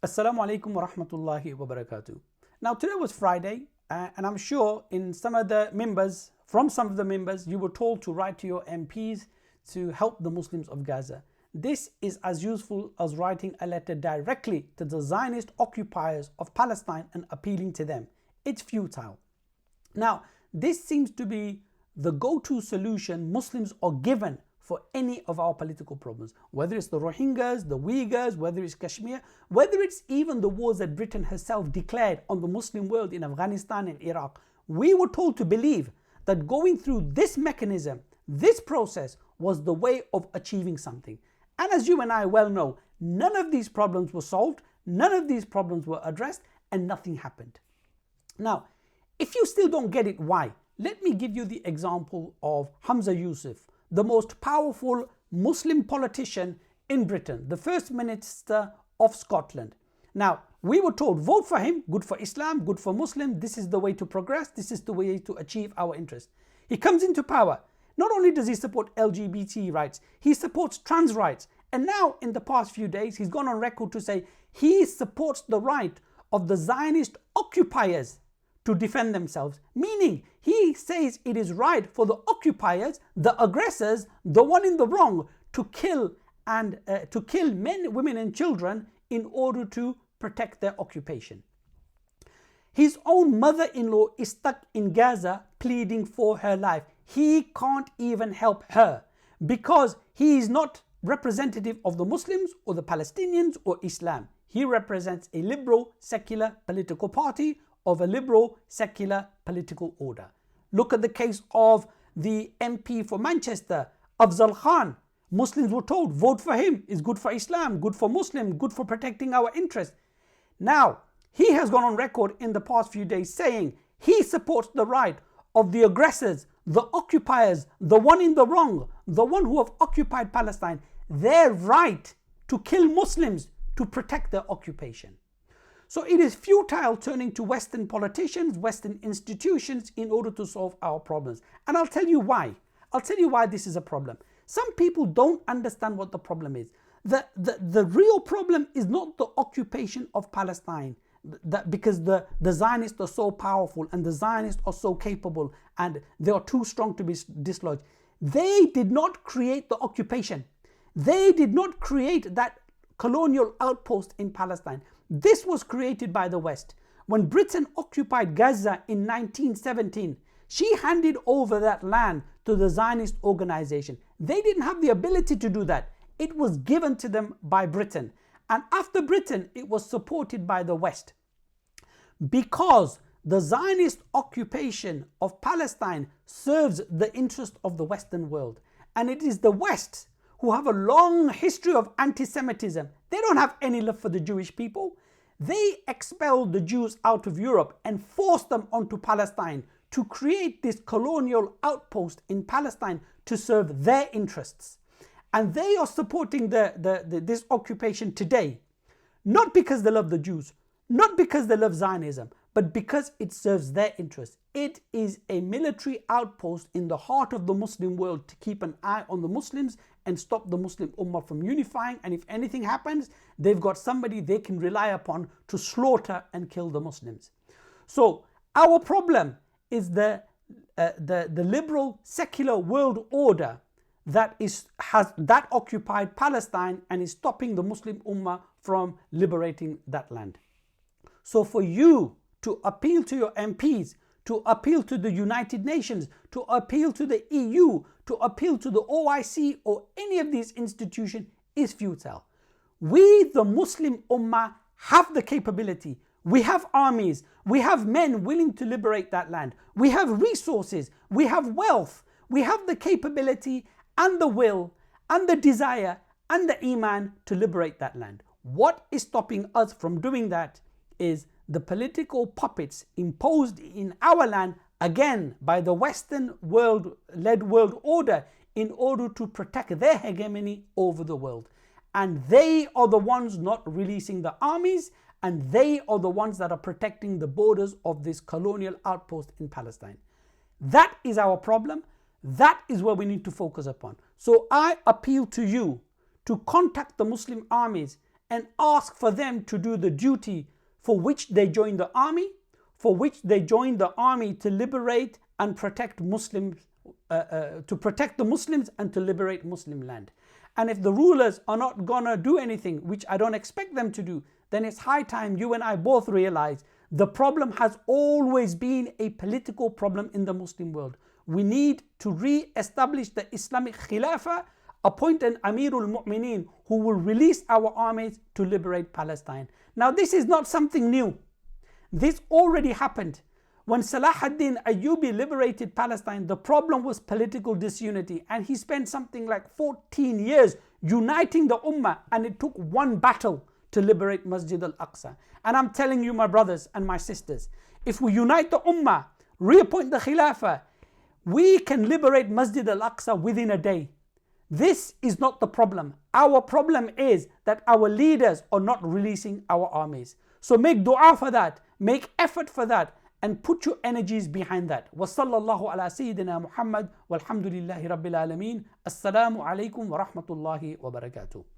Assalamu alaikum wa rahmatullahi wa barakatuh. Now, today was Friday, and I'm sure from some of the members, you were told to write to your MPs to help the Muslims of Gaza. This is as useful as writing a letter directly to the Zionist occupiers of Palestine and appealing to them. It's futile. Now, this seems to be the go-to solution Muslims are given for any of our political problems, whether it's the Rohingyas, the Uyghurs, whether it's Kashmir, whether it's even the wars that Britain herself declared on the Muslim world in Afghanistan and Iraq. We were told to believe that going through this mechanism, this process, was the way of achieving something. And as you and I well know, none of these problems were solved, none of these problems were addressed, and nothing happened. Now, if you still don't get it, why? Let me give you the example of Hamza Yusuf, the most powerful Muslim politician in Britain, the First Minister of Scotland. Now, we were told, vote for him, good for Islam, good for Muslim, this is the way to progress, this is the way to achieve our interests. He comes into power. Not only does he support LGBT rights, he supports trans rights. And now, in the past few days, he's gone on record to say he supports the right of the Zionist occupiers to defend themselves, meaning he says it is right for the occupiers, the aggressors, the one in the wrong, to kill men, women and children in order to protect their occupation. His own mother-in-law is stuck in Gaza pleading for her life. He can't even help her because he is not representative of the Muslims or the Palestinians or Islam. He represents a liberal secular political party of a liberal secular political order. Look at the case of the MP for Manchester, Afzal Khan. Muslims were told, vote for him, it's good for Islam, good for Muslim, good for protecting our interests. Now, he has gone on record in the past few days saying he supports the right of the aggressors, the occupiers, the one in the wrong, the one who have occupied Palestine, their right to kill Muslims to protect their occupation. So it is futile turning to Western politicians, Western institutions in order to solve our problems. And I'll tell you why. I'll tell you why this is a problem. Some people don't understand what the problem is. The real problem is not the occupation of Palestine, because the Zionists are so powerful and the Zionists are so capable and they are too strong to be dislodged. They did not create the occupation. They did not create that colonial outpost in Palestine. This was created by the West. When Britain occupied Gaza in 1917, she handed over that land to the Zionist organization. They didn't have the ability to do that. It was given to them by Britain. And after Britain, it was supported by the West. Because the Zionist occupation of Palestine serves the interest of the Western world. And it is the West who have a long history of anti-Semitism. They don't have any love for the Jewish people. They expelled the Jews out of Europe and forced them onto Palestine to create this colonial outpost in Palestine to serve their interests. And they are supporting this occupation today, not because they love the Jews, not because they love Zionism, but because it serves their interests. It is a military outpost in the heart of the Muslim world to keep an eye on the Muslims and stop the Muslim Ummah from unifying. And if anything happens, they've got somebody they can rely upon to slaughter and kill the Muslims. So our problem is the liberal secular world order that has occupied Palestine and is stopping the Muslim Ummah from liberating that land. So for you to appeal to your MPs, to appeal to the United Nations, to appeal to the EU, to appeal to the OIC or any of these institutions is futile. We, the Muslim Ummah, have the capability. We have armies. We have men willing to liberate that land. We have resources. We have wealth. We have the capability and the will and the desire and the iman to liberate that land. What is stopping us from doing that is the political puppets imposed in our land, again by the Western world-led world order, in order to protect their hegemony over the world. And they are the ones not releasing the armies, and they are the ones that are protecting the borders of this colonial outpost in Palestine. That is our problem. That is where we need to focus upon. So I appeal to you to contact the Muslim armies and ask for them to do the duty for which they joined the army, to liberate and protect Muslims, to protect the Muslims and to liberate Muslim land. And if the rulers are not gonna do anything, which I don't expect them to do, then it's high time you and I both realize the problem has always been a political problem in the Muslim world. We need to re-establish the Islamic Khilafah, appoint an Amirul Mu'mineen who will release our armies to liberate Palestine. Now this is not something new. This already happened. When Salah ad-Din Ayyubi liberated Palestine, the problem was political disunity, and he spent something like 14 years uniting the Ummah, and it took one battle to liberate Masjid al-Aqsa. And I'm telling you, my brothers and my sisters, if we unite the Ummah, reappoint the Khilafah, we can liberate Masjid al-Aqsa within a day. This is not the problem. Our problem is that our leaders are not releasing our armies. So make dua for that, make effort for that, and put your energies behind that. وصلى الله على سيدنا محمد والحمد لله رب العالمين. السلام عليكم ورحمة الله وبركاته.